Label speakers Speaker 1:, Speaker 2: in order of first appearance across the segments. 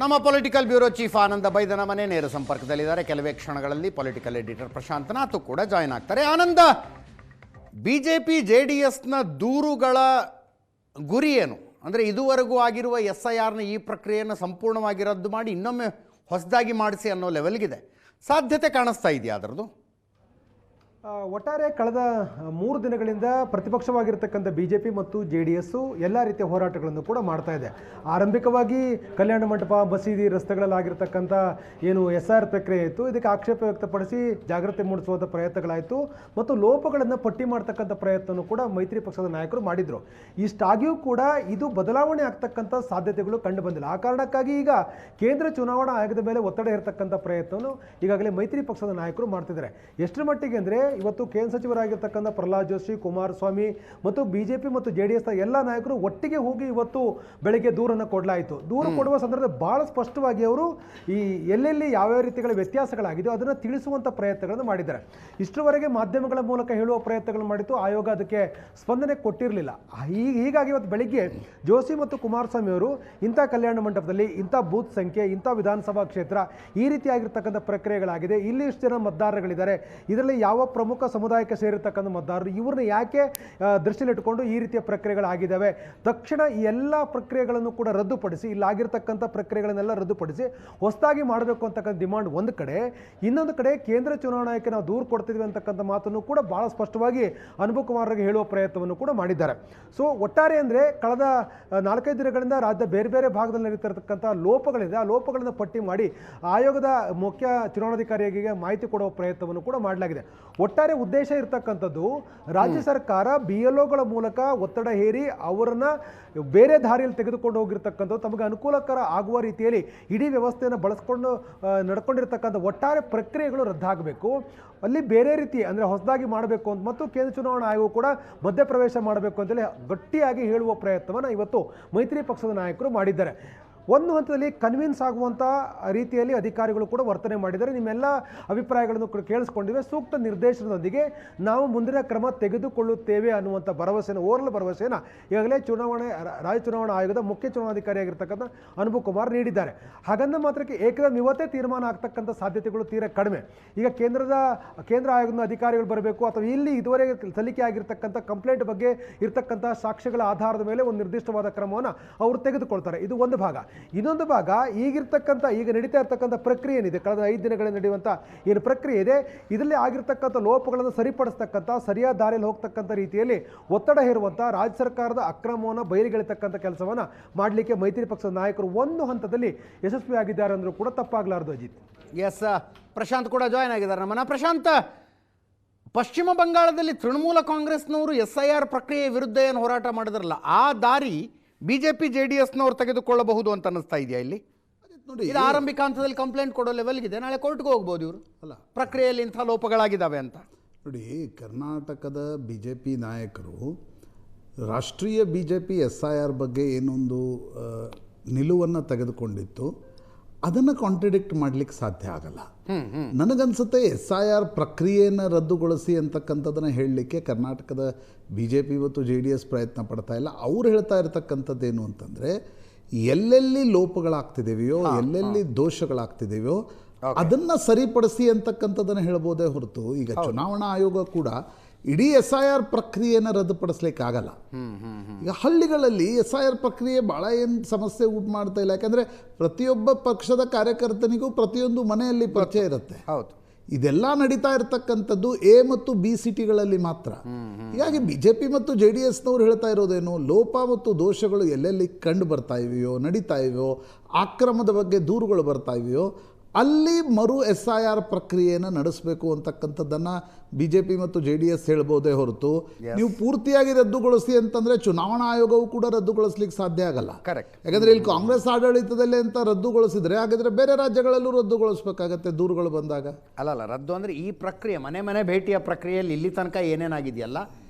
Speaker 1: ನಮ್ಮ political bureau chief ಆನಂದ ಬೈದನ ಮನೆ ನೇರ ಸಂಪರ್ಕದಲ್ಲಿದ್ದಾರೆ. ಕೆಲವೇ ಕ್ಷಣಗಳಲ್ಲಿ ಪೊಲಿಟಿಕಲ್ ಎಡಿಟರ್ ಪ್ರಶಾಂತ್ ನಾಥ್ ಕೂಡ ಜಾಯ್ನ್ ಆಗ್ತಾರೆ. ಆನಂದ, ಬಿಜೆಪಿ ಜೆಡಿಎಸ್ನ ದೂರುಗಳ ಗುರಿ ಏನು? ಅಂದರೆ ಇದುವರೆಗೂ ಆಗಿರುವ SIRನ ಈ ಪ್ರಕ್ರಿಯೆಯನ್ನು ಸಂಪೂರ್ಣವಾಗಿ ರದ್ದು ಮಾಡಿ ಇನ್ನೊಮ್ಮೆ ಹೊಸದಾಗಿ ಮಾಡಿಸಿ ಅನ್ನೋ ಲೆವೆಲ್ಗಿದೆ. ಸಾಧ್ಯತೆ ಕಾಣಿಸ್ತಾ ಇದೆಯಾ ಅದರದ್ದು?
Speaker 2: ಒಟ್ಟಾರೆ ಕಳೆದ 3 ದಿನಗಳಿಂದ ಪ್ರತಿಪಕ್ಷವಾಗಿರ್ತಕ್ಕಂಥ BJP ಮತ್ತು JDS ಎಲ್ಲ ರೀತಿಯ ಹೋರಾಟಗಳನ್ನು ಕೂಡ ಮಾಡ್ತಾ ಇದೆ. ಆರಂಭಿಕವಾಗಿ ಕಲ್ಯಾಣ ಮಂಟಪ, ಮಸೀದಿ, ರಸ್ತೆಗಳಲ್ಲಾಗಿರ್ತಕ್ಕಂಥ ಏನು SIR ಪ್ರಕ್ರಿಯೆ ಇತ್ತು, ಇದಕ್ಕೆ ಆಕ್ಷೇಪ ವ್ಯಕ್ತಪಡಿಸಿ ಜಾಗೃತಿ ಮೂಡಿಸುವಂಥ ಪ್ರಯತ್ನಗಳಾಯಿತು ಮತ್ತು ಲೋಪಗಳನ್ನು ಪಟ್ಟಿ ಮಾಡ್ತಕ್ಕಂಥ ಪ್ರಯತ್ನವನ್ನು ಕೂಡ ಮೈತ್ರಿ ಪಕ್ಷದ ನಾಯಕರು ಮಾಡಿದರು. ಇಷ್ಟಾಗಿಯೂ ಕೂಡ ಇದು ಬದಲಾವಣೆ ಆಗ್ತಕ್ಕಂಥ ಸಾಧ್ಯತೆಗಳು ಕಂಡು ಬಂದಿಲ್ಲ. ಆ ಕಾರಣಕ್ಕಾಗಿ ಈಗ ಕೇಂದ್ರ ಚುನಾವಣಾ ಆಯೋಗದ ಮೇಲೆ ಒತ್ತಡ ಇರತಕ್ಕಂಥ ಪ್ರಯತ್ನವನ್ನು ಈಗಾಗಲೇ ಮೈತ್ರಿ ಪಕ್ಷದ ನಾಯಕರು ಮಾಡ್ತಿದ್ದಾರೆ. ಎಷ್ಟರ ಮಟ್ಟಿಗೆ ಅಂದರೆ ಇವತ್ತು ಕೇಂದ್ರ ಸಚಿವರಾಗಿರ್ತಕ್ಕಂಥ ಪ್ರಹ್ಲಾದ್ ಜೋಶಿ, ಕುಮಾರಸ್ವಾಮಿ ಮತ್ತು BJP ಮತ್ತು JDS ಎಲ್ಲ ನಾಯಕರು ಒಟ್ಟಿಗೆ ಹೋಗಿ ಇವತ್ತು ಬೆಳಗ್ಗೆ ದೂರನ್ನು ಕೊಡಲಾಯಿತು. ದೂರು ಕೊಡುವ ಸಂದರ್ಭದಲ್ಲಿ ಬಹಳ ಸ್ಪಷ್ಟವಾಗಿ ಅವರು ಈ ಎಲ್ಲೆಲ್ಲಿ ಯಾವ್ಯಾವ ರೀತಿಗಳ ವ್ಯತ್ಯಾಸಗಳಾಗಿದೆಯೋ ಅದನ್ನು ತಿಳಿಸುವಂಥ ಪ್ರಯತ್ನಗಳನ್ನು ಮಾಡಿದ್ದಾರೆ. ಇಷ್ಟರವರೆಗೆ ಮಾಧ್ಯಮಗಳ ಮೂಲಕ ಹೇಳುವ ಪ್ರಯತ್ನಗಳು ಮಾಡಿತ್ತು, ಆಯೋಗ ಅದಕ್ಕೆ ಸ್ಪಂದನೆ ಕೊಟ್ಟಿರಲಿಲ್ಲ. ಹೀಗಾಗಿ ಇವತ್ತು ಬೆಳಿಗ್ಗೆ ಜೋಶಿ ಮತ್ತು ಕುಮಾರಸ್ವಾಮಿ ಅವರು ಇಂಥ ಕಲ್ಯಾಣ ಮಂಟಪದಲ್ಲಿ ಇಂಥ ಬೂತ್ ಸಂಖ್ಯೆ, ಇಂಥ ವಿಧಾನಸಭಾ ಕ್ಷೇತ್ರ, ಈ ರೀತಿಯಾಗಿರ್ತಕ್ಕಂಥ ಪ್ರಕ್ರಿಯೆಗಳಾಗಿದೆ, ಇಲ್ಲಿ ಇಷ್ಟು ಜನ ಮತದಾರಗಳಿದ್ದಾರೆ, ಇದರಲ್ಲಿ ಯಾವ ಪ್ರಮುಖ ಸಮುದಾಯಕ್ಕೆ ಸೇರಿರ್ತಕ್ಕಂಥ ಮತದಾರರು, ಇವ್ರನ್ನ ಯಾಕೆ ದೃಷ್ಟಿಯಲ್ಲಿಟ್ಟುಕೊಂಡು ಈ ರೀತಿಯ ಪ್ರಕ್ರಿಯೆಗಳಾಗಿದ್ದಾವೆ, ತಕ್ಷಣ ಈ ಎಲ್ಲ ಪ್ರಕ್ರಿಯೆಗಳನ್ನು ಕೂಡ ರದ್ದುಪಡಿಸಿ, ಇಲ್ಲಾಗಿರ್ತಕ್ಕಂಥ ಪ್ರಕ್ರಿಯೆಗಳನ್ನೆಲ್ಲ ರದ್ದುಪಡಿಸಿ ಹೊಸದಾಗಿ ಮಾಡಬೇಕು ಅಂತಕ್ಕಂಥ ಡಿಮಾಂಡ್ ಒಂದು ಕಡೆ. ಇನ್ನೊಂದು ಕಡೆ ಕೇಂದ್ರ ಚುನಾವಣಾ ಆಯೋಗಕ್ಕೆ ನಾವು ದೂರು ಕೊಡ್ತಿದ್ವಿ ಅಂತಕ್ಕಂಥ ಮಾತನ್ನು ಕೂಡ ಬಹಳ ಸ್ಪಷ್ಟವಾಗಿ ಅನುಭವ್ ಕುಮಾರ್ಗೆ ಹೇಳುವ ಪ್ರಯತ್ನವನ್ನು ಕೂಡ ಮಾಡಿದ್ದಾರೆ. ಸೊ ಒಟ್ಟಾರೆ ಅಂದರೆ ಕಳೆದ 4-5 ದಿನಗಳಿಂದ ರಾಜ್ಯದ ಬೇರೆ ಬೇರೆ ಭಾಗದಲ್ಲಿ ನಡೀತಿರತಕ್ಕಂಥ ಲೋಪಗಳಿದೆ, ಆ ಲೋಪಗಳನ್ನು ಪಟ್ಟಿ ಮಾಡಿ ಆಯೋಗದ ಮುಖ್ಯ ಚುನಾವಣಾಧಿಕಾರಿಗೆ ಮಾಹಿತಿ ಕೊಡುವ ಪ್ರಯತ್ನವನ್ನು ಕೂಡ ಮಾಡಲಾಗಿದೆ. ಒಟ್ಟಾರೆ ಉದ್ದೇಶ ಇರತಕ್ಕಂಥದ್ದು ರಾಜ್ಯ ಸರ್ಕಾರ BLOಗಳ ಮೂಲಕ ಒತ್ತಡ ಹೇರಿ ಅವರನ್ನು ಬೇರೆ ದಾರಿಯಲ್ಲಿ ತೆಗೆದುಕೊಂಡು ಹೋಗಿರ್ತಕ್ಕಂಥದ್ದು, ತಮಗೆ ಅನುಕೂಲಕರ ಆಗುವ ರೀತಿಯಲ್ಲಿ ಇಡೀ ವ್ಯವಸ್ಥೆಯನ್ನು ಬಳಸ್ಕೊಂಡು ನಡ್ಕೊಂಡಿರ್ತಕ್ಕಂಥ ಒಟ್ಟಾರೆ ಪ್ರಕ್ರಿಯೆಗಳು ರದ್ದಾಗಬೇಕು, ಅಲ್ಲಿ ಬೇರೆ ರೀತಿ ಅಂದರೆ ಹೊಸದಾಗಿ ಮಾಡಬೇಕು ಅಂತ ಮತ್ತು ಕೇಂದ್ರ ಚುನಾವಣಾ ಆಯೋಗ ಕೂಡ ಮಧ್ಯಪ್ರವೇಶ ಮಾಡಬೇಕು ಅಂತೇಳಿ ಗಟ್ಟಿಯಾಗಿ ಹೇಳುವ ಪ್ರಯತ್ನವನ್ನು ಇವತ್ತು ಮೈತ್ರಿ ಪಕ್ಷದ ನಾಯಕರು ಮಾಡಿದ್ದಾರೆ. ಒಂದು ಹಂತದಲ್ಲಿ ಕನ್ವಿನ್ಸ್ ಆಗುವಂಥ ರೀತಿಯಲ್ಲಿ ಅಧಿಕಾರಿಗಳು ಕೂಡ ವರ್ತನೆ ಮಾಡಿದ್ದಾರೆ. ನಿಮ್ಮೆಲ್ಲ ಅಭಿಪ್ರಾಯಗಳನ್ನು ಕೂಡ ಕೇಳಿಸ್ಕೊಂಡಿವೆ, ಸೂಕ್ತ ನಿರ್ದೇಶನದೊಂದಿಗೆ ನಾವು ಮುಂದಿನ ಕ್ರಮ ತೆಗೆದುಕೊಳ್ಳುತ್ತೇವೆ ಅನ್ನುವಂಥ ಭರವಸೆನ, ಓರಲ್ ಭರವಸೆಯನ್ನು ಈಗಾಗಲೇ ರಾಜ್ಯ ಚುನಾವಣಾ ಆಯೋಗದ ಮುಖ್ಯ ಚುನಾವಣಾಧಿಕಾರಿಯಾಗಿರ್ತಕ್ಕಂಥ ಅನುಭವ್ ಕುಮಾರ್ ನೀಡಿದ್ದಾರೆ. ಹಾಗಂದ ಮಾತ್ರಕ್ಕೆ ಏಕದಮ್ ಇವತ್ತೇ ತೀರ್ಮಾನ ಆಗ್ತಕ್ಕಂಥ ಸಾಧ್ಯತೆಗಳು ತೀರಾ ಕಡಿಮೆ. ಈಗ ಕೇಂದ್ರ ಆಯೋಗದ ಅಧಿಕಾರಿಗಳು ಬರಬೇಕು ಅಥವಾ ಇಲ್ಲಿ ಇದುವರೆಗೆ ಸಲ್ಲಿಕೆ ಆಗಿರ್ತಕ್ಕಂಥ ಕಂಪ್ಲೇಂಟ್ ಬಗ್ಗೆ ಇರತಕ್ಕಂಥ ಸಾಕ್ಷ್ಯಗಳ ಆಧಾರದ ಮೇಲೆ ಒಂದು ನಿರ್ದಿಷ್ಟವಾದ ಕ್ರಮವನ್ನು ಅವರು ತೆಗೆದುಕೊಳ್ತಾರೆ. ಇದು ಒಂದು ಭಾಗ. ಇನ್ನೊಂದು ಭಾಗ ಈಗ ನಡೀತಾ ಇರ್ತಕ್ಕಂಥ ಪ್ರಕ್ರಿಯೆ ಏನಿದೆ, ಕಳೆದ 5 ದಿನಗಳಲ್ಲಿ ನಡೆಯುವಂಥ ಏನು ಪ್ರಕ್ರಿಯೆ ಇದೆ, ಇದರಲ್ಲಿ ಆಗಿರ್ತಕ್ಕಂಥ ಲೋಪಗಳನ್ನು ಸರಿಪಡಿಸ್ತಕ್ಕಂಥ, ಸರಿಯಾದ ದಾರಿಯಲ್ಲಿ ಹೋಗ್ತಕ್ಕಂಥ ರೀತಿಯಲ್ಲಿ ಒತ್ತಡ ಹೇರುವಂಥ, ರಾಜ್ಯ ಸರ್ಕಾರದ ಅಕ್ರಮವನ್ನು ಬಯಲಿಗೆಳಿತಕ್ಕಂಥ ಕೆಲಸವನ್ನು ಮಾಡಲಿಕ್ಕೆ ಮೈತ್ರಿ ಪಕ್ಷದ ನಾಯಕರು ಒಂದು ಹಂತದಲ್ಲಿ ಯಶಸ್ವಿಯಾಗಿದ್ದಾರೆ ಅಂದರೂ ಕೂಡ ತಪ್ಪಾಗಲಾರದು. ಅಜಿತ್,
Speaker 1: ಎಸ್, ಪ್ರಶಾಂತ್ ಕೂಡ ಜಾಯ್ನ್ ಆಗಿದ್ದಾರೆ ನಮ್ಮನ್ನ. ಪ್ರಶಾಂತ್, ಪಶ್ಚಿಮ ಬಂಗಾಳದಲ್ಲಿ ತೃಣಮೂಲ ಕಾಂಗ್ರೆಸ್ನವರು SIR ಪ್ರಕ್ರಿಯೆ ವಿರುದ್ಧ ಏನು ಹೋರಾಟ ಮಾಡಿದ್ರಲ್ಲ, ಆ ದಾರಿ BJP JDSನವ್ರು ತೆಗೆದುಕೊಳ್ಳಬಹುದು ಅಂತ ಅನ್ನಿಸ್ತಾ ಇದೆಯಾ ಇಲ್ಲಿ? ನೋಡಿ, ಇದು ಆರಂಭಿಕ ಹಂತದಲ್ಲಿ ಕಂಪ್ಲೇಂಟ್ ಕೊಡೋ ಲೆವೆಲ್ಗಿದೆ, ನಾಳೆ ಕೋರ್ಟ್ಗೆ ಹೋಗ್ಬೋದು ಇವರು, ಅಲ್ಲ ಪ್ರಕ್ರಿಯೆಯಲ್ಲಿ ಇಂಥ ಲೋಪಗಳಾಗಿದ್ದಾವೆ ಅಂತ.
Speaker 3: ನೋಡಿ, ಕರ್ನಾಟಕದ BJP ನಾಯಕರು ರಾಷ್ಟ್ರೀಯ BJP SIR ಬಗ್ಗೆ ಏನೊಂದು ನಿಲುವನ್ನು ತೆಗೆದುಕೊಂಡಿತ್ತು, ಅದನ್ನು ಕಾಂಟ್ರಡಿಕ್ಟ್ ಮಾಡಲಿಕ್ಕೆ ಸಾಧ್ಯ ಆಗಲ್ಲ. ನನಗನ್ಸುತ್ತೆ SIR ಪ್ರಕ್ರಿಯೆಯನ್ನು ರದ್ದುಗೊಳಿಸಿ ಅಂತಕ್ಕಂಥದ್ದನ್ನು ಹೇಳಲಿಕ್ಕೆ ಕರ್ನಾಟಕದ BJP ಮತ್ತು JDS ಪ್ರಯತ್ನ ಪಡ್ತಾ ಇಲ್ಲ. ಅವ್ರು ಹೇಳ್ತಾ ಇರ್ತಕ್ಕಂಥದ್ದೇನು ಅಂತಂದರೆ, ಎಲ್ಲೆಲ್ಲಿ ಲೋಪಗಳಾಗ್ತಿದ್ದೇವೆಯೋ, ಎಲ್ಲೆಲ್ಲಿ ದೋಷಗಳಾಗ್ತಿದ್ದೇವೆಯೋ ಅದನ್ನು ಸರಿಪಡಿಸಿ ಅಂತಕ್ಕಂಥದ್ದನ್ನು ಹೇಳ್ಬೋದೇ ಹೊರತು, ಈಗ ಚುನಾವಣಾ ಆಯೋಗ ಕೂಡ ಇಡೀ SIR ಪ್ರಕ್ರಿಯೆಯನ್ನು ರದ್ದುಪಡಿಸ್ಲಿಕ್ಕಾಗಲ್ಲ. ಈಗ ಹಳ್ಳಿಗಳಲ್ಲಿ SIR ಪ್ರಕ್ರಿಯೆ ಭಾಳ ಏನು ಸಮಸ್ಯೆ ಉಂಟು ಮಾಡ್ತಾ ಇಲ್ಲ, ಯಾಕಂದರೆ ಪ್ರತಿಯೊಬ್ಬ ಪಕ್ಷದ ಕಾರ್ಯಕರ್ತನಿಗೂ ಪ್ರತಿಯೊಂದು ಮನೆಯಲ್ಲಿ ಪರಿಚಯ ಇರುತ್ತೆ.
Speaker 1: ಹೌದು,
Speaker 3: ಇದೆಲ್ಲ ನಡೀತಾ ಇರತಕ್ಕಂಥದ್ದು A ಮತ್ತು B ಸಿಟಿಗಳಲ್ಲಿ ಮಾತ್ರ. ಹೀಗಾಗಿ BJP ಮತ್ತು JDSನವ್ರು ಹೇಳ್ತಾ ಇರೋದೇನು, ಲೋಪ ಮತ್ತು ದೋಷಗಳು ಎಲ್ಲೆಲ್ಲಿ ಕಂಡು ಬರ್ತಾ ಇವೆಯೋ, ನಡೀತಾ ಇವೆಯೋ, ಆಕ್ರಮದ ಬಗ್ಗೆ ದೂರುಗಳು ಬರ್ತಾ ಇವೆಯೋ, ಅಲ್ಲಿ ಮರು SIR ಪ್ರಕ್ರಿಯೆಯನ್ನು ನಡೆಸಬೇಕು ಅಂತಕ್ಕಂಥದ್ದನ್ನು BJP ಮತ್ತು JDS ಹೇಳ್ಬೋದೇ ಹೊರತು, ನೀವು ಪೂರ್ತಿಯಾಗಿ ರದ್ದುಗೊಳಿಸಿ ಅಂತಂದರೆ ಚುನಾವಣಾ ಆಯೋಗವು ಕೂಡ ರದ್ದುಗೊಳಿಸ್ಲಿಕ್ಕೆ ಸಾಧ್ಯ ಆಗಲ್ಲ.
Speaker 1: ಕರೆಕ್ಟ್.
Speaker 3: ಯಾಕಂದರೆ ಇಲ್ಲಿ ಕಾಂಗ್ರೆಸ್ ಆಡಳಿತದಲ್ಲೇ ಅಂತ ರದ್ದುಗೊಳಿಸಿದರೆ, ಹಾಗಾದರೆ ಬೇರೆ ರಾಜ್ಯಗಳಲ್ಲೂ ರದ್ದುಗೊಳಿಸ್ಬೇಕಾಗತ್ತೆ ದೂರುಗಳು ಬಂದಾಗ.
Speaker 1: ಅಲ್ಲಲ್ಲ, ರದ್ದು ಅಂದರೆ ಈ ಪ್ರಕ್ರಿಯೆ, ಮನೆ ಭೇಟಿಯ ಪ್ರಕ್ರಿಯೆಯಲ್ಲಿ ಇಲ್ಲಿ ತನಕ ಏನೇನಾಗಿದೆಯಲ್ಲ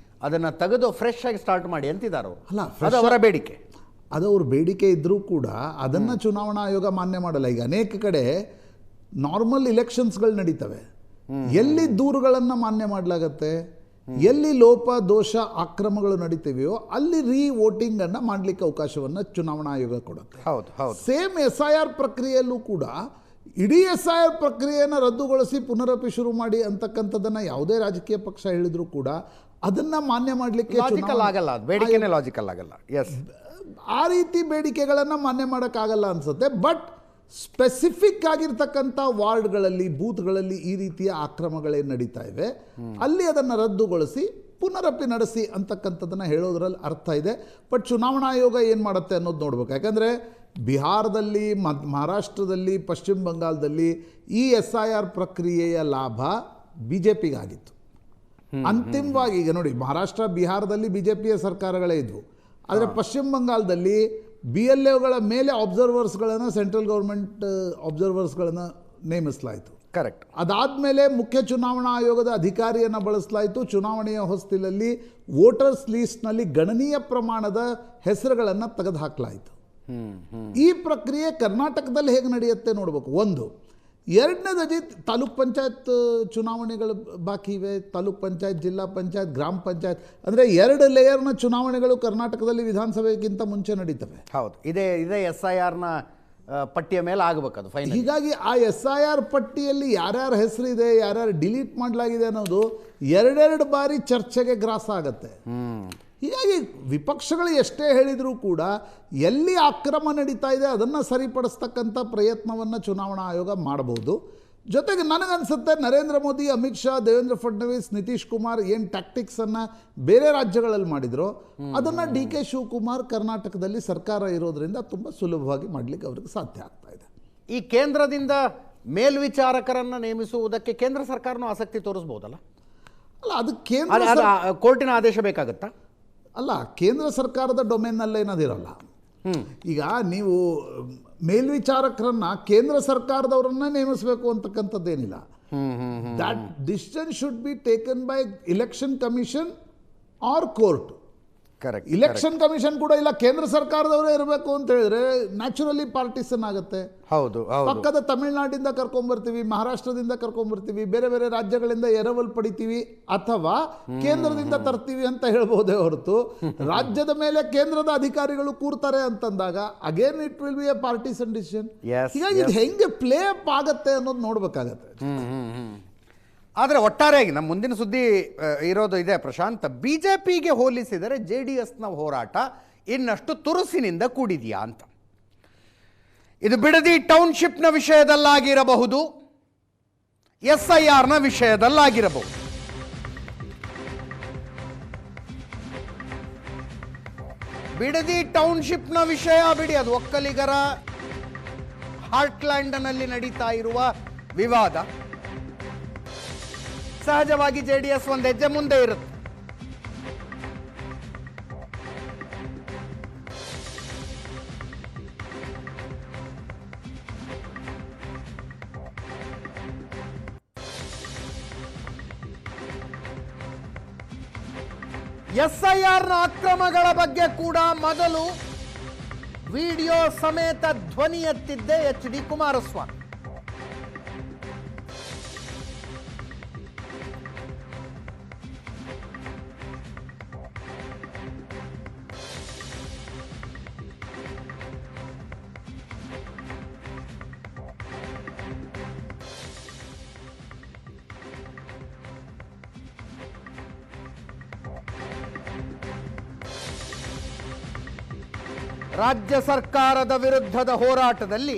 Speaker 1: ಅದನ್ನು ತೆಗೆದು ಫ್ರೆಶ್ ಆಗಿ ಸ್ಟಾರ್ಟ್ ಮಾಡಿ ಅಂತಿದ್ದಾರೆ.
Speaker 3: ಅಲ್ಲ,
Speaker 1: ಅದು ಅವರ ಬೇಡಿಕೆ,
Speaker 3: ಅದು ಅವ್ರ ಬೇಡಿಕೆ ಇದ್ದರೂ ಕೂಡ ಅದನ್ನು ಚುನಾವಣಾ ಆಯೋಗ ಮಾನ್ಯ ಮಾಡಲ್ಲ. ಈಗ ಅನೇಕ ಕಡೆ ನಾರ್ಮಲ್ ಇಲೆಕ್ಷನ್ಸ್ಗಳು ನಡೀತವೆ, ಎಲ್ಲಿ ದೂರುಗಳನ್ನು ಮಾನ್ಯ ಮಾಡಲಾಗತ್ತೆ? ಎಲ್ಲಿ ಲೋಪ ದೋಷ ಅಕ್ರಮಗಳು ನಡೀತಿವೆಯೋ ಅಲ್ಲಿ ವೋಟಿಂಗನ್ನು ಮಾಡಲಿಕ್ಕೆ ಅವಕಾಶವನ್ನು ಚುನಾವಣಾ ಆಯೋಗ ಕೊಡುತ್ತೆ.
Speaker 1: ಹೌದು ಹೌದು.
Speaker 3: ಸೇಮ್ SIR ಪ್ರಕ್ರಿಯೆಯಲ್ಲೂ ಕೂಡ ಇಡೀ SIR ಪ್ರಕ್ರಿಯೆಯನ್ನು ರದ್ದುಗೊಳಿಸಿ ಪುನರಪಿ ಶುರು ಮಾಡಿ ಅಂತಕ್ಕಂಥದ್ದನ್ನು ಯಾವುದೇ ರಾಜಕೀಯ ಪಕ್ಷ ಹೇಳಿದ್ರು ಕೂಡ ಅದನ್ನು ಮಾನ್ಯ ಮಾಡಲಿಕ್ಕೆ
Speaker 1: ಲಾಜಿಕಲ್ ಆಗಲ್ಲ, ಬೇಡಿಕೆನೇ ಲಾಜಿಕಲ್ ಆಗಲ್ಲ. ಎಸ್,
Speaker 3: ಆ ರೀತಿ ಬೇಡಿಕೆಗಳನ್ನು ಮಾನ್ಯ ಮಾಡೋಕ್ಕಾಗಲ್ಲ ಅನಿಸುತ್ತೆ. ಬಟ್ ಸ್ಪೆಸಿಫಿಕ್ ಆಗಿರ್ತಕ್ಕಂಥ ವಾರ್ಡ್ಗಳಲ್ಲಿ ಬೂತ್ಗಳಲ್ಲಿ ಈ ರೀತಿಯ ಆಕ್ರಮಗಳೇನು ನಡೀತಾ ಇವೆ ಅಲ್ಲಿ ಅದನ್ನು ರದ್ದುಗೊಳಿಸಿ ಪುನರಪಿ ನಡೆಸಿ ಅಂತಕ್ಕಂಥದ್ದನ್ನು ಹೇಳೋದ್ರಲ್ಲಿ ಅರ್ಥ ಇದೆ. ಬಟ್ ಚುನಾವಣಾ ಆಯೋಗ ಏನು ಮಾಡುತ್ತೆ ಅನ್ನೋದು ನೋಡ್ಬೇಕು. ಯಾಕಂದರೆ ಬಿಹಾರದಲ್ಲಿ ಮಹಾರಾಷ್ಟ್ರದಲ್ಲಿ ಪಶ್ಚಿಮ ಬಂಗಾಳದಲ್ಲಿ ಈ SIR ಪ್ರಕ್ರಿಯೆಯ ಲಾಭ BJPಗೆ ಆಗಿತ್ತು. ಅಂತಿಮವಾಗಿ ಈಗ ನೋಡಿ, ಮಹಾರಾಷ್ಟ್ರ ಬಿಹಾರದಲ್ಲಿ BJPಯ ಸರ್ಕಾರಗಳೇ ಇದ್ವು. ಆದರೆ ಪಶ್ಚಿಮ ಬಂಗಾಳದಲ್ಲಿ BLOಗಳ ಮೇಲೆ ಅಬ್ಸರ್ವರ್ಸ್ಗಳನ್ನು ಸೆಂಟ್ರಲ್ ಗೌರ್ಮೆಂಟ್ ಅಬ್ಸರ್ವರ್ಸ್ಗಳನ್ನು ನೇಮಿಸಲಾಯಿತು.
Speaker 1: ಕರೆಕ್ಟ್.
Speaker 3: ಅದಾದಮೇಲೆ ಮುಖ್ಯ ಚುನಾವಣಾ ಆಯೋಗದ ಅಧಿಕಾರಿಯನ್ನು ಬಳಸಲಾಯಿತು. ಚುನಾವಣೆಯ ಹೊಸ್ತಿಲಲ್ಲಿ ವೋಟರ್ಸ್ ಲೀಸ್ಟ್ನಲ್ಲಿ ಗಣನೀಯ ಪ್ರಮಾಣದ ಹೆಸರುಗಳನ್ನು ತೆಗೆದುಹಾಕಲಾಯಿತು. ಈ ಪ್ರಕ್ರಿಯೆ ಕರ್ನಾಟಕದಲ್ಲಿ ಹೇಗೆ ನಡೆಯುತ್ತೆ ನೋಡಬೇಕು. ಒಂದು. ಎರಡನೇದಾಗಿ ತಾಲೂಕ್ ಪಂಚಾಯತ್ ಚುನಾವಣೆಗಳು ಬಾಕಿ ಇವೆ. ತಾಲೂಕ್ ಪಂಚಾಯತ್, ಜಿಲ್ಲಾ ಪಂಚಾಯತ್, ಗ್ರಾಮ ಪಂಚಾಯತ್ ಅಂದರೆ 2 ಲೇಯರ್ನ ಚುನಾವಣೆಗಳು ಕರ್ನಾಟಕದಲ್ಲಿ ವಿಧಾನಸಭೆಗಿಂತ ಮುಂಚೆ ನಡೀತವೆ.
Speaker 1: ಹೌದು, ಇದೇ SIRನ ಪಟ್ಟಿಯ ಮೇಲೆ ಆಗಬೇಕು ಅದು ಫೈನಲ್.
Speaker 3: ಹೀಗಾಗಿ ಆ SIR ಪಟ್ಟಿಯಲ್ಲಿ ಯಾರ್ಯಾರ ಹೆಸರಿದೆ, ಯಾರ್ಯಾರು ಡಿಲೀಟ್ ಮಾಡಲಾಗಿದೆ ಅನ್ನೋದು 2 ಬಾರಿ ಚರ್ಚೆಗೆ ಗ್ರಾಸ ಆಗುತ್ತೆ. ಹೀಗಾಗಿ ವಿಪಕ್ಷಗಳು ಎಷ್ಟೇ ಹೇಳಿದರೂ ಕೂಡ ಎಲ್ಲಿ ಅಕ್ರಮ ನಡೀತಾ ಇದೆ ಅದನ್ನು ಸರಿಪಡಿಸ್ತಕ್ಕಂಥ ಪ್ರಯತ್ನವನ್ನು ಚುನಾವಣಾ ಆಯೋಗ ಮಾಡಬಹುದು. ಜೊತೆಗೆ ನನಗನ್ಸುತ್ತೆ ನರೇಂದ್ರ ಮೋದಿ, ಅಮಿತ್ ಶಾ, ದೇವೇಂದ್ರ ಫಡ್ನವೀಸ್, ನಿತೀಶ್ ಕುಮಾರ್ ಏನು ಟ್ಯಾಕ್ಟಿಕ್ಸನ್ನು ಬೇರೆ ರಾಜ್ಯಗಳಲ್ಲಿ ಮಾಡಿದ್ರು ಅದನ್ನು DK ಶಿವಕುಮಾರ್ ಕರ್ನಾಟಕದಲ್ಲಿ ಸರ್ಕಾರ ಇರೋದ್ರಿಂದ ತುಂಬ ಸುಲಭವಾಗಿ ಮಾಡಲಿಕ್ಕೆ ಅವ್ರಿಗೆ ಸಾಧ್ಯ ಆಗ್ತಾ ಇದೆ.
Speaker 1: ಈ ಕೇಂದ್ರದಿಂದ ಮೇಲ್ವಿಚಾರಕರನ್ನು ನೇಮಿಸುವುದಕ್ಕೆ ಕೇಂದ್ರ ಸರ್ಕಾರನೂ ಆಸಕ್ತಿ ತೋರಿಸ್ಬೋದಲ್ಲ?
Speaker 3: ಅಲ್ಲ, ಅದು ಕೇಂದ್ರ
Speaker 1: ಕೋರ್ಟಿನ ಆದೇಶ ಬೇಕಾಗುತ್ತಾ?
Speaker 3: ಅಲ್ಲ, ಕೇಂದ್ರ ಸರ್ಕಾರದ ಡೊಮೇನ್ನಲ್ಲೇನದಿರಲ್ಲ. ಈಗ ನೀವು ಮೇಲ್ವಿಚಾರಕರನ್ನ ಕೇಂದ್ರ ಸರ್ಕಾರದವರನ್ನ ನೇಮಿಸಬೇಕು ಅಂತಕ್ಕಂಥದ್ದೇನಿಲ್ಲ. That decision should be taken by election commission or court.
Speaker 1: Correct.
Speaker 3: Election commission ಕೂಡ ಇಲ್ಲ, ಕೇಂದ್ರ ಸರ್ಕಾರದವರೇ ಇರಬೇಕು ಅಂತ ಹೇಳಿದ್ರೆ ನ್ಯಾಚುರಲಿ ಪಾರ್ಟಿಸನ್ ಆಗುತ್ತೆ.
Speaker 1: ಹೌದು.
Speaker 3: ಪಕ್ಕದ ತಮಿಳುನಾಡಿಂದ ಕರ್ಕೊಂಡ್ಬರ್ತೀವಿ, ಮಹಾರಾಷ್ಟ್ರದಿಂದ ಕರ್ಕೊಂಡ್ಬರ್ತೀವಿ, ಬೇರೆ ಬೇರೆ ರಾಜ್ಯಗಳಿಂದ ಎರವಲ್ ಪಡಿತೀವಿ ಅಥವಾ ಕೇಂದ್ರದಿಂದ ತರ್ತೀವಿ ಅಂತ ಹೇಳ್ಬೋದೇ ಹೊರತು ರಾಜ್ಯದ ಮೇಲೆ ಕೇಂದ್ರದ ಅಧಿಕಾರಿಗಳು ಕೂರ್ತಾರೆ ಅಂತಂದಾಗ again it will be A partisan decision. ಹೀಗಾಗಿ ಇದು ಹೆಂಗೆ ಪ್ಲೇ ಅಪ್ ಆಗತ್ತೆ ಅನ್ನೋದು ನೋಡ್ಬೇಕಾಗತ್ತೆ.
Speaker 1: ಆದರೆ ಒಟ್ಟಾರೆಯಾಗಿ ನಮ್ಮ ಮುಂದಿನ ಸುದ್ದಿ ಇರೋದು ಇದೆ ಪ್ರಶಾಂತ್. BJPಗೆ ಹೋಲಿಸಿದರೆ JDSನ ಹೋರಾಟ ಇನ್ನಷ್ಟು ತುರುಸಿನಿಂದ ಕೂಡಿದೆಯಾ ಅಂತ. ಇದು ಬಿಡದಿ ಟೌನ್ಶಿಪ್ನ ವಿಷಯದಲ್ಲಾಗಿರಬಹುದು, SIRನ ವಿಷಯದಲ್ಲಾಗಿರಬಹುದು. ಬಿಡದಿ ಟೌನ್ಶಿಪ್ನ ವಿಷಯ ಬಿಡಿ, ಅದು ಒಕ್ಕಲಿಗರ ಹಾರ್ಟ್ಲ್ಯಾಂಡ್ನಲ್ಲಿ ನಡೀತಾ ಇರುವ ವಿವಾದ. ಸಹಜವಾಗಿ JDS ಒಂದು ಹೆಜ್ಜೆ ಮುಂದೆ ಇರುತ್ತೆ. SIRನ ಅಕ್ರಮಗಳ ಬಗ್ಗೆ ಕೂಡ ಮೊದಲು ವಿಡಿಯೋ ಸಮೇತ ಧ್ವನಿ ಎತ್ತಿದ್ದೆ HD ಕುಮಾರಸ್ವಾಮಿ. ರಾಜ್ಯ ಸರ್ಕಾರದ ವಿರುದ್ಧದ ಹೋರಾಟದಲ್ಲಿ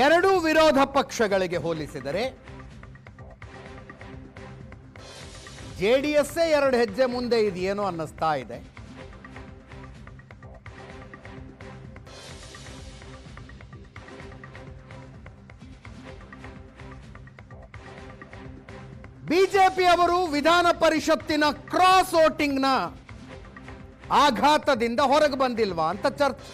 Speaker 1: ಎರಡೂ ವಿರೋಧ ಪಕ್ಷಗಳಿಗೆ ಹೋಲಿಸಿದರೆ JDS 2 ಹೆಜ್ಜೆ ಮುಂದೆ ಇದೆಯೇನೋ ಅನ್ನಿಸ್ತಾ ಇದೆ. BJP ಅವರು ವಿಧಾನ ಪರಿಷತ್ತಿನ ಕ್ರಾಸ್ ವೋಟಿಂಗ್ನ ಆಘಾತದಿಂದ ಹೊರಗೆ ಬಂದಿಲ್ವಾ ಅಂತ ಚರ್ಚೆ.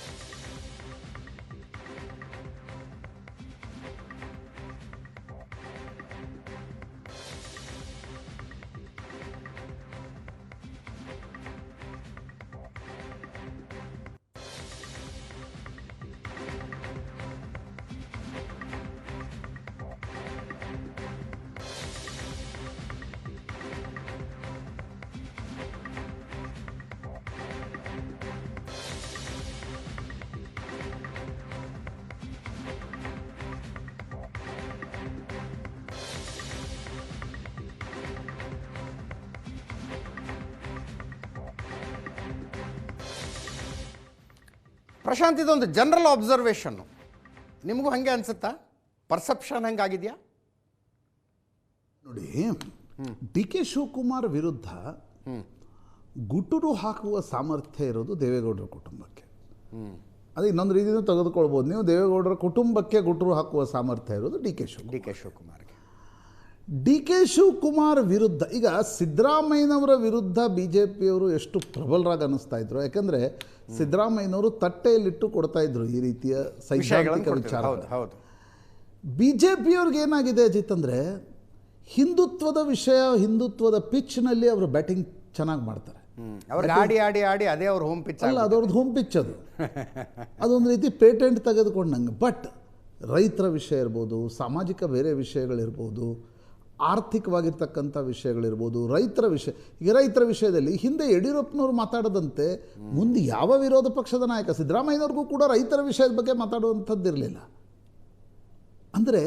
Speaker 1: ಪ್ರಶಾಂತ್, ಇದೊಂದು ಜನರಲ್ ಅಬ್ಸರ್ವೇಷನ್ನು, ನಿಮಗೂ ಹಾಗೆ ಅನಿಸುತ್ತಾ? ಪರ್ಸೆಪ್ಷನ್ ಹೆಂಗಾಗಿದೆಯಾ?
Speaker 3: ನೋಡಿ, ಡಿ ಕೆ ಶಿವಕುಮಾರ್ ವಿರುದ್ಧ ಗುಟುರು ಹಾಕುವ ಸಾಮರ್ಥ್ಯ ಇರೋದು ದೇವೇಗೌಡರ ಕುಟುಂಬಕ್ಕೆ. ಅದು ಇನ್ನೊಂದು ರೀತಿಯೂ ತೆಗೆದುಕೊಳ್ಬೋದು ನೀವು. ದೇವೇಗೌಡರ ಕುಟುಂಬಕ್ಕೆ ಗುಟುರು ಹಾಕುವ ಸಾಮರ್ಥ್ಯ ಇರೋದು ಡಿ ಕೆ ಶಿವಕುಮಾರ್ಗೆ. ಡಿ ಕೆ ಶಿವಕುಮಾರ್ ವಿರುದ್ಧ ಈಗ ಸಿದ್ದರಾಮಯ್ಯನವರ ವಿರುದ್ಧ ಬಿ ಜೆ ಪಿಯವರು ಎಷ್ಟು ಪ್ರಬಲರಾಗಿ ಅನ್ನಿಸ್ತಾ ಇದ್ರು. ಯಾಕಂದರೆ ಸಿದ್ದರಾಮಯ್ಯನವರು ತಟ್ಟೆಯಲ್ಲಿಟ್ಟು ಕೊಡ್ತಾ ಇದ್ರು ಈ ರೀತಿಯ ಸೈದ್ಧಾಂತಿಕ ವಿಚಾರ. ಬಿ ಜೆ ಪಿಯವ್ರಿಗೆ ಏನಾಗಿದೆ ಅಜಿತ್ ಅಂದರೆ, ಹಿಂದುತ್ವದ ವಿಷಯ, ಹಿಂದುತ್ವದ ಪಿಚ್ನಲ್ಲಿ ಅವರು ಬ್ಯಾಟಿಂಗ್ ಚೆನ್ನಾಗಿ ಮಾಡ್ತಾರೆ.
Speaker 1: ಅವ್ರಿಗೆ ಆಡಿ ಆಡಿ ಆಡಿ ಅದೇ ಅವ್ರ ಹೋಮ್ ಪಿಚ್
Speaker 3: ಅಲ್ಲ, ಅದವ್ರದ್ದು ಹೋಮ್ ಪಿಚ್ ಅದು. ಅದೊಂದು ರೀತಿ ಪೇಟೆಂಟ್ ತೆಗೆದುಕೊಂಡಂಗೆ. ಬಟ್ ರೈತರ ವಿಷಯ ಇರ್ಬೋದು, ಸಾಮಾಜಿಕ ಬೇರೆ ವಿಷಯಗಳಿರ್ಬೋದು, ಆರ್ಥಿಕವಾಗಿರ್ತಕ್ಕಂಥ ವಿಷಯಗಳಿರ್ಬೋದು, ರೈತರ ವಿಷಯ. ಈಗ ರೈತರ ವಿಷಯದಲ್ಲಿ ಹಿಂದೆ ಯಡಿಯೂರಪ್ಪನವ್ರು ಮಾತಾಡದಂತೆ ಮುಂದೆ ಯಾವ ವಿರೋಧ ಪಕ್ಷದ ನಾಯಕ ಸಿದ್ದರಾಮಯ್ಯನವ್ರಿಗೂ ಕೂಡ ರೈತರ ವಿಷಯದ ಬಗ್ಗೆ ಮಾತಾಡುವಂಥದ್ದಿರಲಿಲ್ಲ. ಅಂದರೆ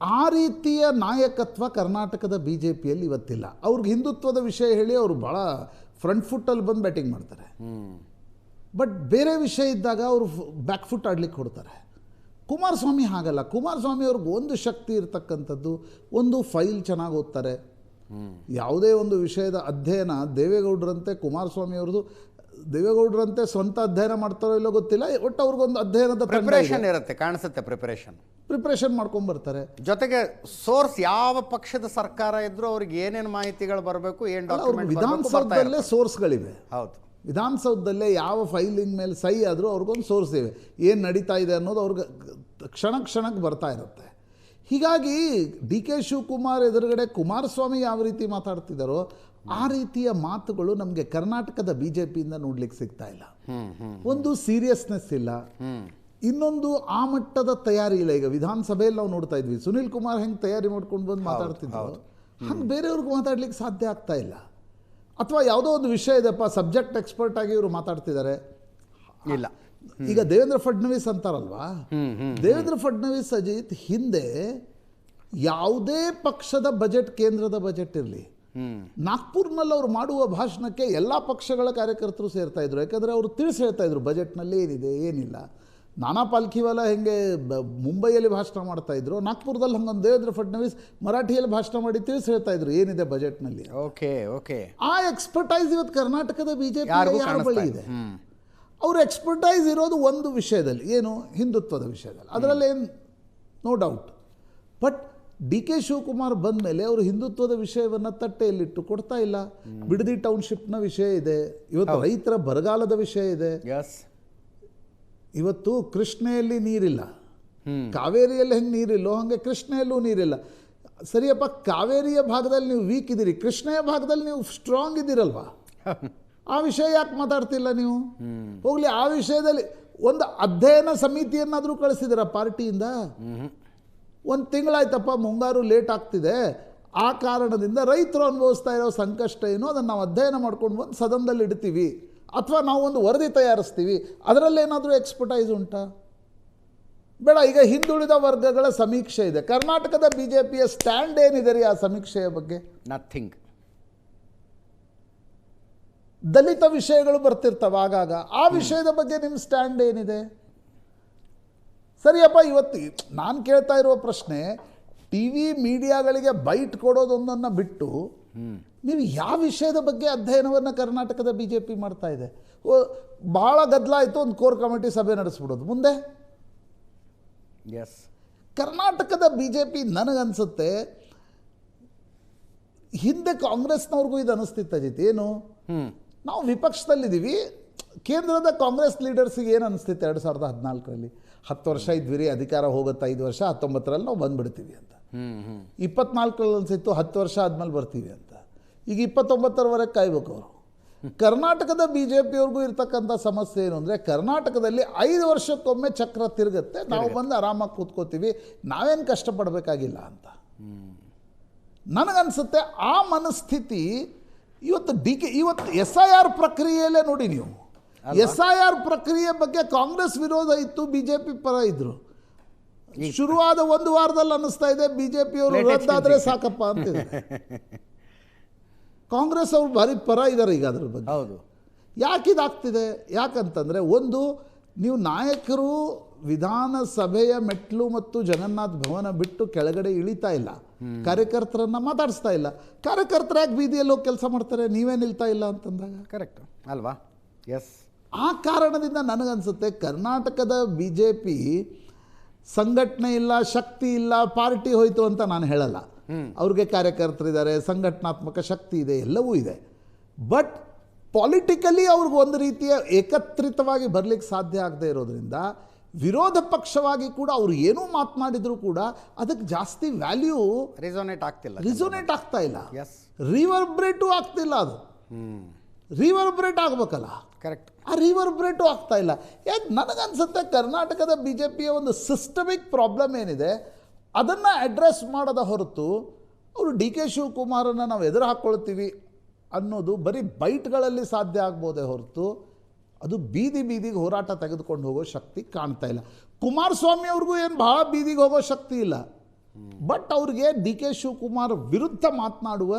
Speaker 3: ಆ ರೀತಿಯ ನಾಯಕತ್ವ ಕರ್ನಾಟಕದ ಬಿ ಜೆ ಪಿಯಲ್ಲಿ ಇವತ್ತಿಲ್ಲ. ಅವ್ರಿಗೆ ಹಿಂದುತ್ವದ ವಿಷಯ ಹೇಳಿ ಅವರು ಭಾಳ ಫ್ರಂಟ್ ಫುಟ್ಟಲ್ಲಿ ಬಂದು ಬ್ಯಾಟಿಂಗ್ ಮಾಡ್ತಾರೆ. ಬಟ್ ಬೇರೆ ವಿಷಯ ಇದ್ದಾಗ ಅವರು ಬ್ಯಾಕ್ ಫುಟ್ ಆಡ್ಲಿಕ್ಕೆ ಕೊಡ್ತಾರೆ. ಕುಮಾರಸ್ವಾಮಿ ಹಾಗಲ್ಲ. ಕುಮಾರಸ್ವಾಮಿ ಅವ್ರಿಗೆ ಒಂದು ಶಕ್ತಿ ಇರತಕ್ಕಂಥದ್ದು, ಒಂದು ಫೈಲ್ ಚೆನ್ನಾಗಿ ಓದ್ತಾರೆ. ಯಾವುದೇ ಒಂದು ವಿಷಯದ ಅಧ್ಯಯನ ದೇವೇಗೌಡರಂತೆ ಕುಮಾರಸ್ವಾಮಿ ಅವ್ರದ್ದು, ದೇವೇಗೌಡರಂತೆ ಸ್ವಂತ ಅಧ್ಯಯನ ಮಾಡ್ತಾರೋ ಇಲ್ಲೋ ಗೊತ್ತಿಲ್ಲ, ಒಟ್ಟು ಅವ್ರಿಗೊಂದು ಅಧ್ಯಯನದ
Speaker 1: ಪ್ರಿಪರೇಷನ್ ಇರುತ್ತೆ, ಕಾಣಿಸುತ್ತೆ. ಪ್ರಿಪರೇಷನ್
Speaker 3: ಮಾಡ್ಕೊಂಡ್ಬರ್ತಾರೆ.
Speaker 1: ಜೊತೆಗೆ ಸೋರ್ಸ್, ಯಾವ ಪಕ್ಷದ ಸರ್ಕಾರ ಇದ್ರೂ ಅವ್ರಿಗೆ ಏನೇನು ಮಾಹಿತಿಗಳು ಬರಬೇಕು, ಏನು ಡಾಕ್ಯುಮೆಂಟ್
Speaker 3: ವಿಧಾನಸೌಧದಲ್ಲೇ ಸೋರ್ಸ್ಗಳಿವೆ.
Speaker 1: ಹೌದು,
Speaker 3: ವಿಧಾನಸೌಧದಲ್ಲೇ ಯಾವ ಫೈಲಿಂಗ್ ಮೇಲೆ ಸಹಿ ಆದರೂ ಅವ್ರಿಗೊಂದು ಸೋರ್ಸ್ ಇವೆ. ಏನು ನಡೀತಾ ಇದೆ ಅನ್ನೋದು ಅವ್ರಿಗೆ ಕ್ಷಣಕ್ಕೆ ಬರ್ತಾ ಇರುತ್ತೆ. ಹೀಗಾಗಿ ಡಿ ಕೆ ಶಿವಕುಮಾರ್ ಎದುರುಗಡೆ ಕುಮಾರಸ್ವಾಮಿ ಯಾವ ರೀತಿ ಮಾತಾಡ್ತಿದ್ದಾರೋ ಆ ರೀತಿಯ ಮಾತುಗಳು ನಮಗೆ ಕರ್ನಾಟಕದ ಬಿ ಜೆ ಪಿಯಿಂದ ನೋಡ್ಲಿಕ್ಕೆ ಸಿಗ್ತಾ ಇಲ್ಲ. ಒಂದು ಸೀರಿಯಸ್ನೆಸ್ ಇಲ್ಲ, ಇನ್ನೊಂದು ಆ ಮಟ್ಟದ ತಯಾರಿ ಇಲ್ಲ. ಈಗ ವಿಧಾನಸಭೆಯಲ್ಲಿ ನಾವು ನೋಡ್ತಾ ಇದ್ವಿ, ಸುನೀಲ್ ಕುಮಾರ್ ಹೆಂಗೆ ತಯಾರಿ ಮಾಡ್ಕೊಂಡು ಬಂದು ಮಾತಾಡ್ತಿದ್ರು, ಹಂಗೆ ಬೇರೆಯವ್ರಿಗೆ ಮಾತಾಡ್ಲಿಕ್ಕೆ ಸಾಧ್ಯ ಆಗ್ತಾ ಇಲ್ಲ. ಅಥವಾ ಯಾವುದೋ ಒಂದು ವಿಷಯ ಇದೆಪ್ಪ, ಸಬ್ಜೆಕ್ಟ್ ಎಕ್ಸ್ಪರ್ಟ್ ಆಗಿ ಇವರು ಮಾತಾಡ್ತಿದ್ದಾರೆ
Speaker 1: ಇಲ್ಲ.
Speaker 3: ಈಗ ದೇವೇಂದ್ರ ಫಡ್ನವೀಸ್ ಅಂತಾರಲ್ವಾ, ದೇವೇಂದ್ರ ಫಡ್ನವೀಸ್ ಅಜಿತ್ ಹಿಂದೆ ಯಾವುದೇ ಪಕ್ಷದ ಬಜೆಟ್, ಕೇಂದ್ರದ ಬಜೆಟ್ ಇರಲಿ, ನಾಗ್ಪುರ್ನಲ್ಲಿ ಅವ್ರು ಮಾಡುವ ಭಾಷಣಕ್ಕೆ ಎಲ್ಲ ಪಕ್ಷಗಳ ಕಾರ್ಯಕರ್ತರು ಸೇರ್ತಾ ಇದ್ರು. ಯಾಕಂದರೆ ಅವರು ತಿಳಿಸಿ ಹೇಳ್ತಾ ಇದ್ರು ಬಜೆಟ್ನಲ್ಲಿ ಏನಿದೆ ಏನಿಲ್ಲ. ನಾನಾ ಪಾಲ್ಕಿವಾಲ ಹೆಂಗೆ ಮುಂಬೈಯಲ್ಲಿ ಭಾಷಣ ಮಾಡ್ತಾ ಇದ್ರು, ನಾಗ್ಪುರದಲ್ಲಿ ಹಂಗೊಂದು ದೇವೇಂದ್ರ ಫಡ್ನವೀಸ್ ಮರಾಠಿಯಲ್ಲಿ ಭಾಷಣ ಮಾಡಿ ತಿಳಿಸಿ ಹೇಳ್ತಾ ಇದ್ರು ಏನಿದೆ ಬಜೆಟ್ನಲ್ಲಿ.
Speaker 1: ಓಕೆ
Speaker 3: ಆ ಎಕ್ಸ್ಪರ್ಟೈಸ್ ಇವತ್ತು ಕರ್ನಾಟಕದ ಬಿಜೆಪಿ ಯಾರ ಬಳಿ ಇದೆ? ಅವ್ರ ಎಕ್ಸ್ಪರ್ಟೈಸ್ ಇರೋದು ಒಂದು ವಿಷಯದಲ್ಲಿ, ಏನು, ಹಿಂದುತ್ವದ ವಿಷಯದಲ್ಲಿ. ಅದರಲ್ಲಿ ಏನು no doubt. But D K Shivakumar ಬಂದ ಮೇಲೆ ಅವರು ಹಿಂದುತ್ವದ ವಿಷಯವನ್ನು ತಟ್ಟೆಯಲ್ಲಿಟ್ಟು ಕೊಡ್ತಾ ಇಲ್ಲ. ಬಿಡದಿ ಟೌನ್ಶಿಪ್ನ ವಿಷಯ ಇದೆ, ಇವತ್ತು ರೈತರ ಬರಗಾಲದ ವಿಷಯ ಇದೆ. ಇವತ್ತು ಕೃಷ್ಣೆಯಲ್ಲಿ ನೀರಿಲ್ಲ, ಕಾವೇರಿಯಲ್ಲಿ ಹೆಂಗೆ ನೀರಿಲ್ಲೋ ಹಾಗೆ ಕೃಷ್ಣೆಯಲ್ಲೂ ನೀರಿಲ್ಲ. ಸರಿಯಪ್ಪ, ಕಾವೇರಿಯ ಭಾಗದಲ್ಲಿ ನೀವು ವೀಕ್ ಇದ್ದೀರಿ, ಕೃಷ್ಣೆಯ ಭಾಗದಲ್ಲಿ ನೀವು ಸ್ಟ್ರಾಂಗ್ ಇದ್ದೀರಲ್ವಾ? ಆ ವಿಷಯ ಯಾಕೆ ಮಾತಾಡ್ತಿಲ್ಲ ನೀವು? ಹೋಗ್ಲಿ, ಆ ವಿಷಯದಲ್ಲಿ ಒಂದು ಅಧ್ಯಯನ ಸಮಿತಿಯನ್ನಾದರೂ ಕಳಿಸಿದಿರ ಪಾರ್ಟಿಯಿಂದ? ಒಂದು ತಿಂಗಳಾಯ್ತಪ್ಪ, ಮುಂಗಾರು ಲೇಟ್ ಆಗ್ತಿದೆ, ಆ ಕಾರಣದಿಂದ ರೈತರು ಅನುಭವಿಸ್ತಾ ಇರೋ ಸಂಕಷ್ಟ ಏನು ಅದನ್ನು ನಾವು ಅಧ್ಯಯನ ಮಾಡ್ಕೊಂಡು ಬಂದು ಸದನದಲ್ಲಿ ಇಡ್ತೀವಿ, ಅಥವಾ ನಾವು ಒಂದು ವರದಿ ತಯಾರಿಸ್ತೀವಿ, ಅದರಲ್ಲೇನಾದರೂ ಎಕ್ಸ್ಪರ್ಟೈಸ್ ಉಂಟಾ? ಬೇಡ. ಈಗ ಹಿಂದುಳಿದ ವರ್ಗಗಳ ಸಮೀಕ್ಷೆ ಇದೆ, ಕರ್ನಾಟಕದ ಬಿ ಜೆ ಪಿಯ ಸ್ಟ್ಯಾಂಡ್ ಏನಿದೆ ರೀ ಆ ಸಮೀಕ್ಷೆಯ ಬಗ್ಗೆ?
Speaker 1: ನಥಿಂಗ್.
Speaker 3: ದಲಿತ ವಿಷಯಗಳು ಬರ್ತಿರ್ತವೆ ಆಗಾಗ, ಆ ವಿಷಯದ ಬಗ್ಗೆ ನಿಮ್ಮ ಸ್ಟ್ಯಾಂಡ್ ಏನಿದೆ? ಸರಿಯಪ್ಪ, ಇವತ್ತು ನಾನು ಕೇಳ್ತಾ ಇರುವ ಪ್ರಶ್ನೆ, ಟಿ ವಿ ಮೀಡಿಯಾಗಳಿಗೆ ಬೈಟ್ ಕೊಡೋದೊಂದನ್ನು ಬಿಟ್ಟು ನೀವು ಯಾವ ವಿಷಯದ ಬಗ್ಗೆ ಅಧ್ಯಯನವನ್ನು ಕರ್ನಾಟಕದ ಬಿ ಜೆ ಪಿ ಮಾಡ್ತಾ ಇದೆ? ಭಾಳ ಗದ್ದಲ ಆಯಿತು, ಒಂದು ಕೋರ್ ಕಮಿಟಿ ಸಭೆ ನಡೆಸ್ಬಿಡೋದು, ಮುಂದೆ ಕರ್ನಾಟಕದ ಬಿ ಜೆ ಪಿ ನನಗನ್ಸುತ್ತೆ, ಹಿಂದೆ ಕಾಂಗ್ರೆಸ್ನವ್ರಿಗೂ ಇದು ಅನ್ನಿಸ್ತಿತ್ತು ಅಜಿತ್. ಏನು, ನಾವು ವಿಪಕ್ಷದಲ್ಲಿದ್ದೀವಿ, ಕೇಂದ್ರದ ಕಾಂಗ್ರೆಸ್ ಲೀಡರ್ಸಿಗೆ ಏನು ಅನಿಸ್ತಿತ್ತು 2014ರಲ್ಲಿ, 10 ವರ್ಷ ಇದ್ವಿ, ಅಧಿಕಾರ ಹೋಗುತ್ತೆ 5 ವರ್ಷ, 19ರಲ್ಲಿ ನಾವು ಬಂದುಬಿಡ್ತೀವಿ ಅಂತ. 24ರಲ್ಲಿ ಅನಿಸಿತ್ತು 10 ವರ್ಷ ಆದಮೇಲೆ ಬರ್ತೀವಿ ಅಂತ. ಈಗ 29ರವರೆಗೆ ಕಾಯ್ಬೇಕು ಅವರು. ಕರ್ನಾಟಕದ ಬಿ ಜೆ ಪಿಯವ್ರಿಗೂ ಇರ್ತಕ್ಕಂಥ ಸಮಸ್ಯೆ ಏನು ಅಂದರೆ, ಕರ್ನಾಟಕದಲ್ಲಿ 5 ವರ್ಷಕ್ಕೊಮ್ಮೆ ಚಕ್ರ ತಿರುಗುತ್ತೆ, ನಾವು ಬಂದು ಆರಾಮಾಗಿ ಕೂತ್ಕೋತೀವಿ, ನಾವೇನು ಕಷ್ಟಪಡಬೇಕಾಗಿಲ್ಲ ಅಂತ. ನನಗನ್ಸುತ್ತೆ ಆ ಮನಸ್ಥಿತಿ ಇವತ್ತು ಇವತ್ತು SIR ಪ್ರಕ್ರಿಯೆಯಲ್ಲೇ ನೋಡಿ ನೀವು, SIR ಪ್ರಕ್ರಿಯೆ ಬಗ್ಗೆ ಕಾಂಗ್ರೆಸ್ ವಿರೋಧ ಇತ್ತು, ಬಿ ಜೆ ಪಿ ಪರ ಇದ್ರು. ಶುರುವಾದ 1 ವಾರದಲ್ಲಿ ಅನ್ನಿಸ್ತಾ ಇದೆ ಬಿ ಜೆ ಪಿಯವರು ರದ್ದಾದರೆ ಸಾಕಪ್ಪ ಅಂತಿದೆ. ಕಾಂಗ್ರೆಸ್ ಅವರು ಭಾರಿ ಪರ ಇದ್ದಾರೆ ಈಗ ಅದ್ರ ಬಗ್ಗೆ.
Speaker 1: ಹೌದು.
Speaker 3: ಯಾಕಿದಾಗ್ತಿದೆ? ಯಾಕಂತಂದರೆ, ಒಂದು ನೀವು ನಾಯಕರು ವಿಧಾನಸಭೆಯ ಮೆಟ್ಲು ಮತ್ತು ಜಗನ್ನಾಥ್ ಭವನ ಬಿಟ್ಟು ಕೆಳಗಡೆ ಇಳಿತಾ ಇಲ್ಲ, ಕಾರ್ಯಕರ್ತರನ್ನು ಮಾತಾಡಿಸ್ತಾ ಇಲ್ಲ. ಕಾರ್ಯಕರ್ತರು ಯಾಕೆ ಬೀದಿಯಲ್ಲಿ ಹೋಗಿ ಕೆಲಸ ಮಾಡ್ತಾರೆ, ನೀವೇ ನಿಲ್ತಾ ಇಲ್ಲ ಅಂತಂದಾಗ
Speaker 1: ಕರೆಕ್ಟ್ ಅಲ್ವಾ? ಎಸ್.
Speaker 3: ಆ ಕಾರಣದಿಂದ ನನಗನ್ಸುತ್ತೆ ಕರ್ನಾಟಕದ ಬಿ ಜೆ ಪಿ ಸಂಘಟನೆ ಇಲ್ಲ, ಶಕ್ತಿ ಇಲ್ಲ, ಪಾರ್ಟಿ ಹೋಯಿತು ಅಂತ ನಾನು ಹೇಳಲ್ಲ. ಅವ್ರಿಗೆ ಕಾರ್ಯಕರ್ತರಿದ್ದಾರೆ, ಸಂಘಟನಾತ್ಮಕ ಶಕ್ತಿ ಇದೆ, ಎಲ್ಲವೂ ಇದೆ. ಬಟ್ ಪಾಲಿಟಿಕಲಿ ಅವ್ರಿಗೆ ಒಂದು ರೀತಿಯ ಏಕತ್ರಿತವಾಗಿ ಬರಲಿಕ್ಕೆ ಸಾಧ್ಯ ಆಗದೆ ಇರೋದ್ರಿಂದ ವಿರೋಧ ಪಕ್ಷವಾಗಿ ಕೂಡ ಅವ್ರು ಏನೂ ಮಾತನಾಡಿದರೂ ಕೂಡ ಅದಕ್ಕೆ ಜಾಸ್ತಿ ವ್ಯಾಲ್ಯೂ
Speaker 1: ರಿಸೋನೇಟ್
Speaker 3: ಆಗ್ತಾ ಇಲ್ಲ,
Speaker 1: ಎಸ್,
Speaker 3: ರಿವರ್ಬ್ರೇಟು ಆಗ್ತಿಲ್ಲ. ಅದು ರಿವರ್ಬ್ರೇಟ್ ಆಗಬೇಕಲ್ಲ,
Speaker 1: ಕರೆಕ್ಟ್.
Speaker 3: ಆ ರಿವರ್ಬ್ರೇಟು ಆಗ್ತಾ ಇಲ್ಲ. ಯಾಕೆ ನನಗನ್ಸುತ್ತೆ ಕರ್ನಾಟಕದ ಬಿ ಜೆ ಪಿಯ ಒಂದು ಸಿಸ್ಟಮಿಕ್ ಪ್ರಾಬ್ಲಮ್ ಏನಿದೆ ಅದನ್ನು ಅಡ್ರೆಸ್ ಮಾಡದ ಹೊರತು ಅವರು ಡಿ ಕೆ ಶಿವಕುಮಾರನ್ನು ನಾವು ಎದುರು ಹಾಕ್ಕೊಳ್ತೀವಿ ಅನ್ನೋದು ಬರೀ ಬೈಟ್ಗಳಲ್ಲಿ ಸಾಧ್ಯ ಆಗ್ಬೋದೇ ಹೊರತು ಅದು ಬೀದಿಗೆ ಹೋರಾಟ ತೆಗೆದುಕೊಂಡು ಹೋಗೋ ಶಕ್ತಿ ಕಾಣ್ತಾ ಇಲ್ಲ. ಕುಮಾರಸ್ವಾಮಿ ಅವ್ರಿಗೂ ಏನು ಭಾಳ ಬೀದಿಗೆ ಹೋಗೋ ಶಕ್ತಿ ಇಲ್ಲ, ಬಟ್ ಅವ್ರಿಗೆ ಡಿ ಕೆ ಶಿವಕುಮಾರ್ ವಿರುದ್ಧ ಮಾತನಾಡುವ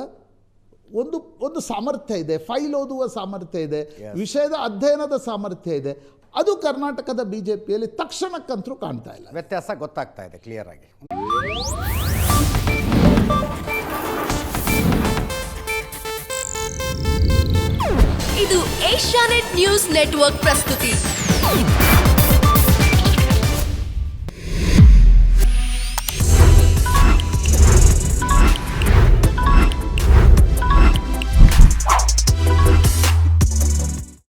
Speaker 3: ಒಂದು ಸಾಮರ್ಥ್ಯ ಇದೆ, ಫೈಲ್ ಓದುವ ಸಾಮರ್ಥ್ಯ ಇದೆ, ವಿಷಯದ ಅಧ್ಯಯನದ ಸಾಮರ್ಥ್ಯ ಇದೆ. ಅದು ಕರ್ನಾಟಕದ ಬಿ ಜೆ ಪಿಯಲ್ಲಿ ತಕ್ಷಣಕ್ಕಂತೂ ಕಾಣ್ತಾ ಇಲ್ಲ.
Speaker 1: ವ್ಯತ್ಯಾಸ ಗೊತ್ತಾಗ್ತಾ ಇದೆ ಕ್ಲಿಯರ್ ಆಗಿ.
Speaker 4: ಇದು ಏಷ್ಯಾನೆಟ್ ನ್ಯೂಸ್ ನೆಟ್ವರ್ಕ್ ಪ್ರಸ್ತುತಿ.